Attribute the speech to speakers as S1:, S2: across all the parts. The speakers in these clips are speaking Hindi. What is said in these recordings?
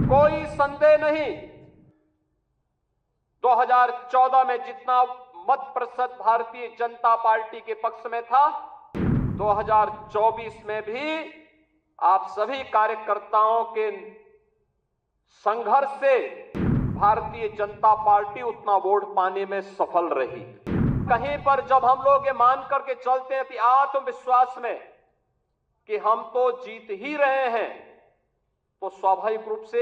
S1: कोई संदेह नहीं, 2014 में जितना मत प्रतिशत भारतीय जनता पार्टी के पक्ष में था, 2024 में भी आप सभी कार्यकर्ताओं के संघर्ष से भारतीय जनता पार्टी उतना वोट पाने में सफल रही। कहीं पर जब हम लोग ये मान करके चलते हैं कि आत्मविश्वास में कि हम तो जीत ही रहे हैं, तो स्वाभाविक रूप से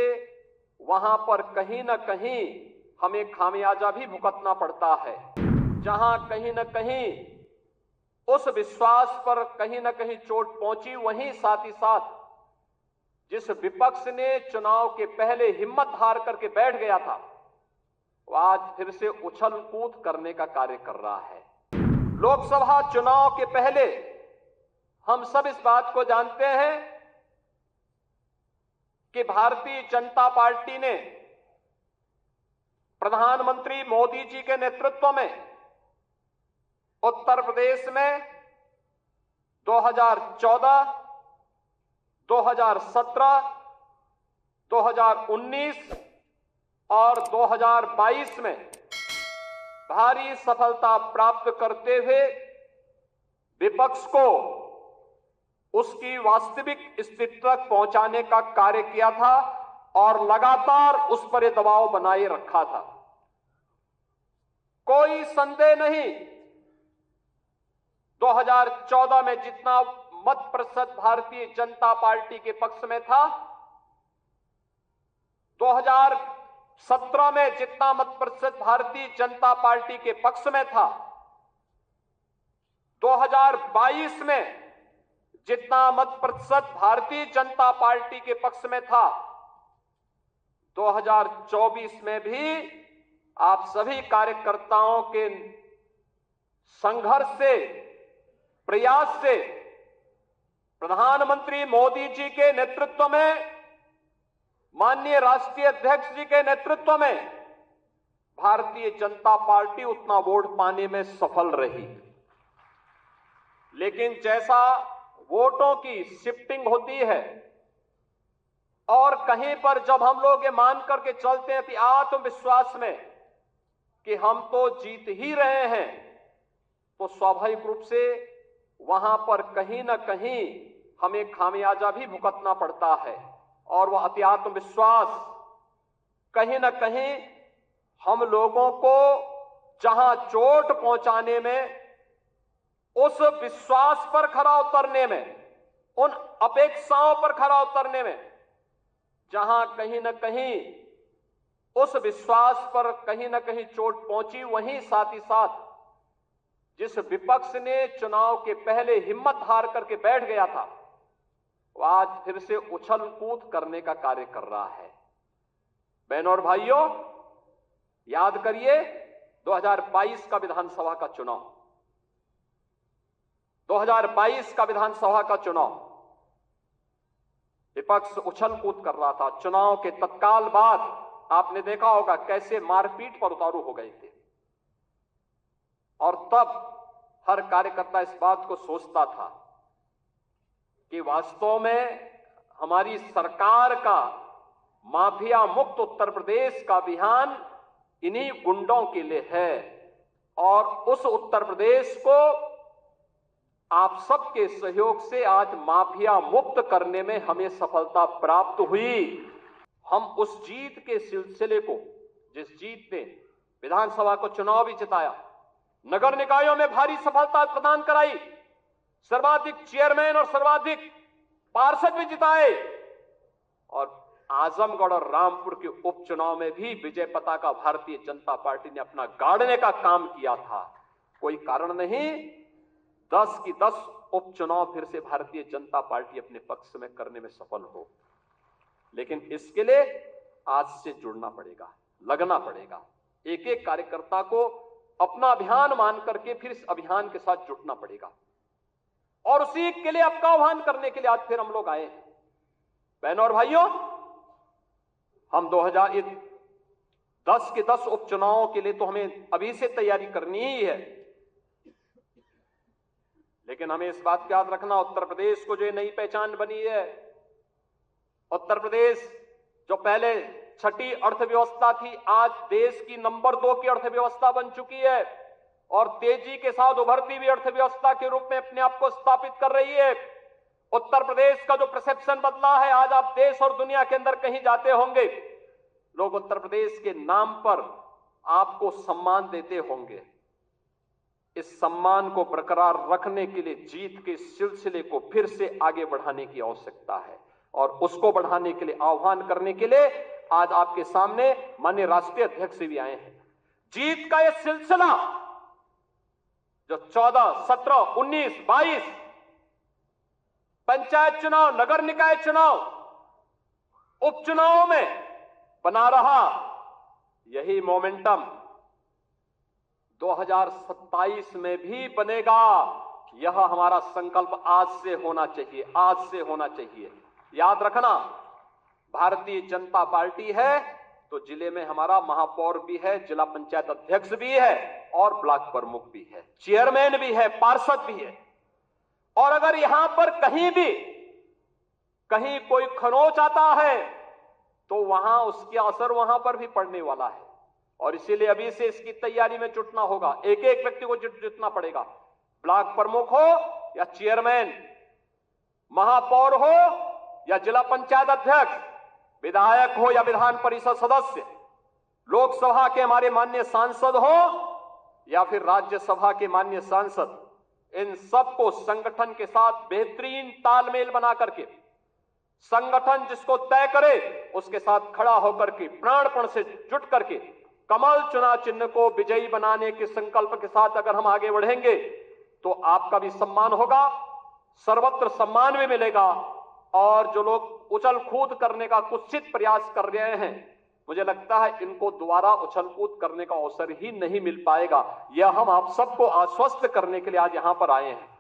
S1: वहां पर कहीं ना कहीं हमें खामियाजा भी भुगतना पड़ता है। जहां कहीं ना कहीं उस विश्वास पर कहीं ना कहीं चोट पहुंची, वहीं साथ ही साथ जिस विपक्ष ने चुनाव के पहले हिम्मत हार करके बैठ गया था, वो आज फिर से उछल कूद करने का कार्य कर रहा है। लोकसभा चुनाव के पहले हम सब इस बात को जानते हैं कि भारतीय जनता पार्टी ने प्रधानमंत्री मोदी जी के नेतृत्व में उत्तर प्रदेश में 2014, 2017, 2019 और 2022 में भारी सफलता प्राप्त करते हुए विपक्ष को उसकी वास्तविक स्थिति तक पहुंचाने का कार्य किया था और लगातार उस पर दबाव बनाए रखा था। कोई संदेह नहीं, 2014 में जितना मत प्रतिशत भारतीय जनता पार्टी के पक्ष में था, 2017 में जितना मत प्रतिशत भारतीय जनता पार्टी के पक्ष में था, 2022 में जितना मत प्रतिशत भारतीय जनता पार्टी के पक्ष में था, 2024 में भी आप सभी कार्यकर्ताओं के संघर्ष से, प्रयास से प्रधानमंत्री मोदी जी के नेतृत्व में, माननीय राष्ट्रीय अध्यक्ष जी के नेतृत्व में भारतीय जनता पार्टी उतना वोट पाने में सफल रही। लेकिन जैसा वोटों की शिफ्टिंग होती है और कहीं पर जब हम लोग ये मान करके चलते हैं कि आत्मविश्वास में कि हम तो जीत ही रहे हैं, तो स्वाभाविक रूप से वहां पर कहीं ना कहीं हमें खामियाजा भी भुगतना पड़ता है। और वह अति आत्मविश्वास कहीं ना कहीं हम लोगों को जहां चोट पहुंचाने में, उस विश्वास पर खरा उतरने में, उन अपेक्षाओं पर खरा उतरने में, जहां कहीं ना कहीं उस विश्वास पर कहीं ना कहीं चोट पहुंची, वहीं साथ ही साथ जिस विपक्ष ने चुनाव के पहले हिम्मत हार करके बैठ गया था, वो आज फिर से उछल कूद करने का कार्य कर रहा है। बहनों और भाइयों, याद करिए 2022 का विधानसभा का चुनाव, 2022 का विधानसभा का चुनाव विपक्ष उछल कूद कर रहा था। चुनाव के तत्काल बाद आपने देखा होगा कैसे मारपीट पर उतारू हो गए थे, और तब हर कार्यकर्ता इस बात को सोचता था कि वास्तव में हमारी सरकार का माफिया मुक्त उत्तर प्रदेश का अभियान इन्हीं गुंडों के लिए है, और उस उत्तर प्रदेश को आप सबके सहयोग से आज माफिया मुक्त करने में हमें सफलता प्राप्त हुई। हम उस जीत के सिलसिले को, जिस जीत ने विधानसभा को चुनाव भी जिताया, नगर निकायों में भारी सफलता प्रदान कराई, सर्वाधिक चेयरमैन और सर्वाधिक पार्षद भी जिताए, और आजमगढ़ और रामपुर के उपचुनाव में भी विजय पताका भारतीय जनता पार्टी ने अपना गाड़ने का काम किया था। कोई कारण नहीं 10 की 10 उपचुनाव फिर से भारतीय जनता पार्टी अपने पक्ष में करने में सफल हो। लेकिन इसके लिए आज से जुड़ना पड़ेगा, लगना पड़ेगा। एक एक कार्यकर्ता को अपना अभियान मान करके फिर इस अभियान के साथ जुटना पड़ेगा, और उसी के लिए आपका आह्वान करने के लिए आज फिर हम लोग आए हैं। बहनों और भाइयों, हम 2010 के 10 उपचुनावों के लिए तो हमें अभी से तैयारी करनी ही है, लेकिन हमें इस बात का याद रखना, उत्तर प्रदेश को जो नई पहचान बनी है, उत्तर प्रदेश जो पहले छठी अर्थव्यवस्था थी, आज देश की नंबर 2 की अर्थव्यवस्था बन चुकी है और तेजी के साथ उभरती हुई अर्थव्यवस्था के रूप में अपने आप को स्थापित कर रही है। उत्तर प्रदेश का जो परसेप्शन बदला है, आज आप देश और दुनिया के अंदर कहीं जाते होंगे, लोग उत्तर प्रदेश के नाम पर आपको सम्मान देते होंगे। इस सम्मान को बरकरार रखने के लिए जीत के सिलसिले को फिर से आगे बढ़ाने की आवश्यकता है और उसको बढ़ाने के लिए आह्वान करने के लिए आज आपके सामने माननीय राष्ट्रीय अध्यक्ष भी आए हैं। जीत का यह सिलसिला जो 14, 17, 19, 22 पंचायत चुनाव, नगर निकाय चुनाव, उपचुनाव में बना रहा, यही मोमेंटम 2027 में भी बनेगा। यह हमारा संकल्प आज से होना चाहिए, आज से होना चाहिए। याद रखना, भारतीय जनता पार्टी है तो जिले में हमारा महापौर भी है, जिला पंचायत अध्यक्ष भी है और ब्लॉक प्रमुख भी है, चेयरमैन भी है, पार्षद भी है। और अगर यहां पर कहीं कोई खरोंच आता है तो वहां उसका असर वहां पर भी पड़ने वाला है और इसीलिए अभी से इसकी तैयारी में जुटना होगा। एक एक व्यक्ति को जुटना पड़ेगा, ब्लॉक प्रमुख हो या चेयरमैन, महापौर हो या जिला पंचायत अध्यक्ष, विधायक हो या विधान परिषद सदस्य, लोकसभा के हमारे माननीय सांसद हो या फिर राज्यसभा के माननीय सांसद, इन सबको संगठन के साथ बेहतरीन तालमेल बना करके, संगठन जिसको तय करे उसके साथ खड़ा होकर के प्राणपण से जुट करके कमल चुनाव चिन्ह को विजयी बनाने के संकल्प के साथ अगर हम आगे बढ़ेंगे तो आपका भी सम्मान होगा, सर्वत्र सम्मान भी मिलेगा। और जो लोग उछल कूद करने का कुत्सित प्रयास कर रहे हैं, मुझे लगता है इनको दोबारा उछल कूद करने का अवसर ही नहीं मिल पाएगा। यह हम आप सबको आश्वस्त करने के लिए आज यहां पर आए हैं।